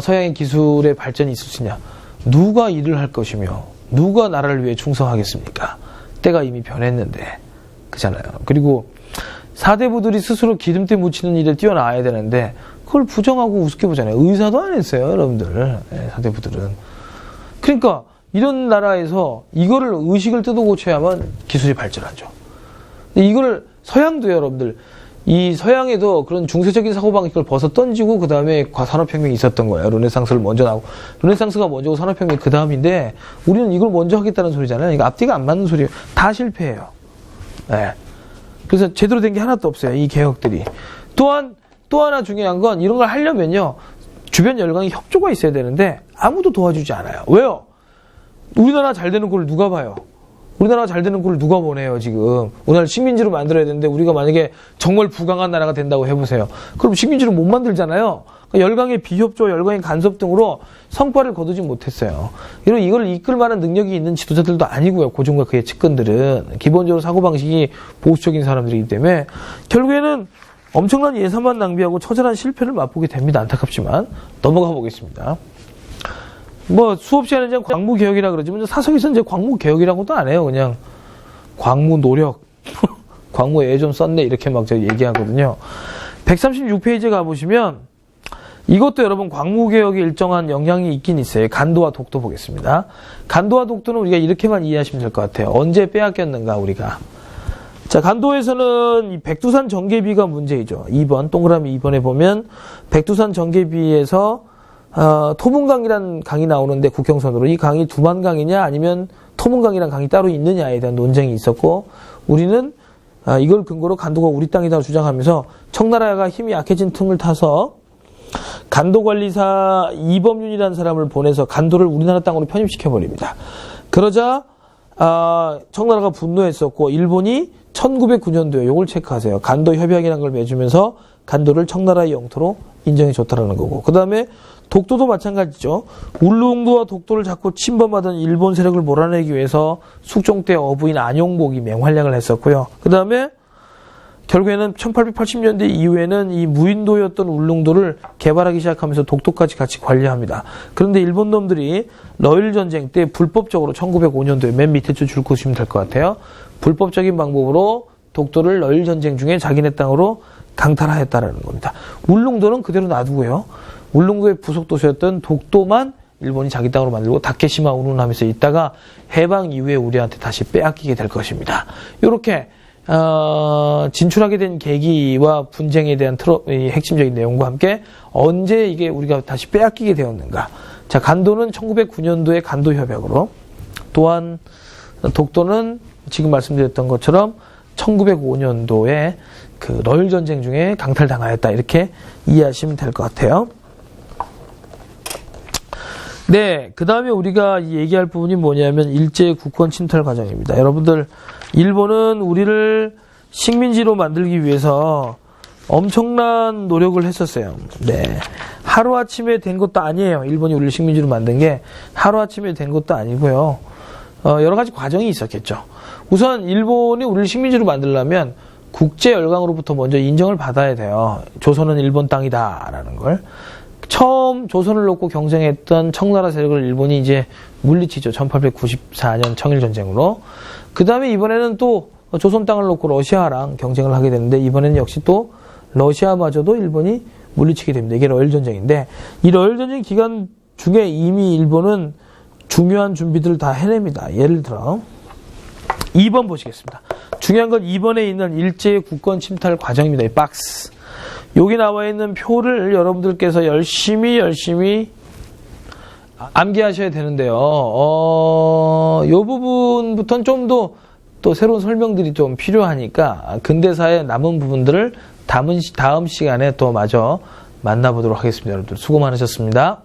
서양의 기술의 발전이 있을 수 있냐. 누가 일을 할 것이며 누가 나라를 위해 충성하겠습니까? 때가 이미 변했는데. 그잖아요. 그리고 사대부들이 스스로 기름때 묻히는 일에 뛰어나와야 되는데 그걸 부정하고 우습게 보잖아요. 의사도 안 했어요. 여러분들. 사대부들은. 그러니까 이런 나라에서 이거를 의식을 뜯어 고쳐야만 기술이 발전하죠. 근데 이거를 서양도 여러분들 이 서양에도 그런 중세적인 사고방식을 벗어 던지고 그 다음에 산업혁명이 있었던 거예요. 르네상스를 먼저 나오고 르네상스가 먼저고 산업혁명이 그 다음인데 우리는 이걸 먼저 하겠다는 소리잖아요. 그러니까 앞뒤가 안 맞는 소리예요. 다 실패해요. 네. 그래서 제대로 된 게 하나도 없어요. 이 개혁들이. 또한 또 하나 중요한 건 이런 걸 하려면요. 주변 열강의 협조가 있어야 되는데 아무도 도와주지 않아요. 왜요? 우리나라 잘 되는 걸 누가 봐요? 우리나라가 잘 되는 걸 누가 보내요, 지금. 우리나라 식민지로 만들어야 되는데 우리가 만약에 정말 부강한 나라가 된다고 해보세요. 그럼 식민지로 못 만들잖아요. 그러니까 열강의 비협조, 열강의 간섭 등으로 성과를 거두지 못했어요. 이걸 이끌 만한 능력이 있는 지도자들도 아니고요. 고종과 그의 측근들은. 기본적으로 사고방식이 보수적인 사람들이기 때문에 결국에는 엄청난 예산만 낭비하고 처절한 실패를 맛보게 됩니다. 안타깝지만. 넘어가 보겠습니다. 수업 시간에 이제 광무개혁이라 그러지만 사석에서는 이제 광무개혁이라고도 안 해요. 그냥 광무노력, 광무애 좀 썼네 이렇게 막 제가 얘기하거든요. 136페이지에 가보시면 이것도 여러분 광무개혁에 일정한 영향이 있긴 있어요. 간도와 독도 보겠습니다. 간도와 독도는 우리가 이렇게만 이해하시면 될 것 같아요. 언제 빼앗겼는가 우리가. 자, 간도에서는 이 백두산 전개비가 문제이죠. 2번 동그라미 2번에 보면 백두산 전개비에서 토문강이라는 강이 나오는데 국경선으로 이 강이 두만강이냐 아니면 토문강이라는 강이 따로 있느냐에 대한 논쟁이 있었고 우리는 이걸 근거로 간도가 우리 땅이라고 주장하면서 청나라가 힘이 약해진 틈을 타서 간도관리사 이범윤이라는 사람을 보내서 간도를 우리나라 땅으로 편입시켜버립니다. 그러자 청나라가 분노했었고 일본이 1909년도에 요걸 체크하세요. 간도 협약이라는 걸 맺으면서 간도를 청나라의 영토로 인정해 줬다라는 거고. 그 다음에 독도도 마찬가지죠. 울릉도와 독도를 잡고 침범하던 일본 세력을 몰아내기 위해서 숙종 때 어부인 안용복이 맹활약을 했었고요. 그 다음에 결국에는 1880년대 이후에는 이 무인도였던 울릉도를 개발하기 시작하면서 독도까지 같이 관리합니다. 그런데 일본 놈들이 러일 전쟁 때 불법적으로 1905년도에 맨 밑에 줄 보시면 될 것 같아요. 불법적인 방법으로 독도를 러일 전쟁 중에 자기네 땅으로 강탈하였다라는 겁니다. 울릉도는 그대로 놔두고요. 울릉도의 부속 도시였던 독도만 일본이 자기 땅으로 만들고 다케시마 운운하면서 있다가 해방 이후에 우리한테 다시 빼앗기게 될 것입니다. 이렇게 진출하게 된 계기와 분쟁에 대한 핵심적인 내용과 함께 언제 이게 우리가 다시 빼앗기게 되었는가. 자, 간도는 1909년도에 간도협약으로, 또한 독도는 지금 말씀드렸던 것처럼 1905년도에 그 러일 전쟁 중에 강탈당하였다. 이렇게 이해하시면 될 것 같아요. 네, 그 다음에 우리가 얘기할 부분이 뭐냐면 일제의 국권 침탈 과정입니다. 여러분들, 일본은 우리를 식민지로 만들기 위해서 엄청난 노력을 했었어요. 네, 하루아침에 된 것도 아니에요. 일본이 우리를 식민지로 만든 게 하루아침에 된 것도 아니고요. 여러 가지 과정이 있었겠죠. 우선 일본이 우리를 식민지로 만들려면 국제열강으로부터 먼저 인정을 받아야 돼요. 조선은 일본 땅이다라는 걸. 처음 조선을 놓고 경쟁했던 청나라 세력을 일본이 이제 물리치죠. 1894년 청일전쟁으로. 그 다음에 이번에는 또 조선 땅을 놓고 러시아랑 경쟁을 하게 되는데, 이번에는 역시 또 러시아마저도 일본이 물리치게 됩니다. 이게 러일전쟁인데, 이 러일전쟁 기간 중에 이미 일본은 중요한 준비들을 다 해냅니다. 예를 들어 2번 보시겠습니다. 중요한 건 2번에 있는 일제의 국권 침탈 과정입니다. 이 박스. 여기 나와 있는 표를 여러분들께서 열심히 암기하셔야 되는데요. 이 부분부터는 좀 더 또 새로운 설명들이 좀 필요하니까 근대사의 남은 부분들을 다음 시간에 또 마저 만나보도록 하겠습니다. 여러분들 수고 많으셨습니다.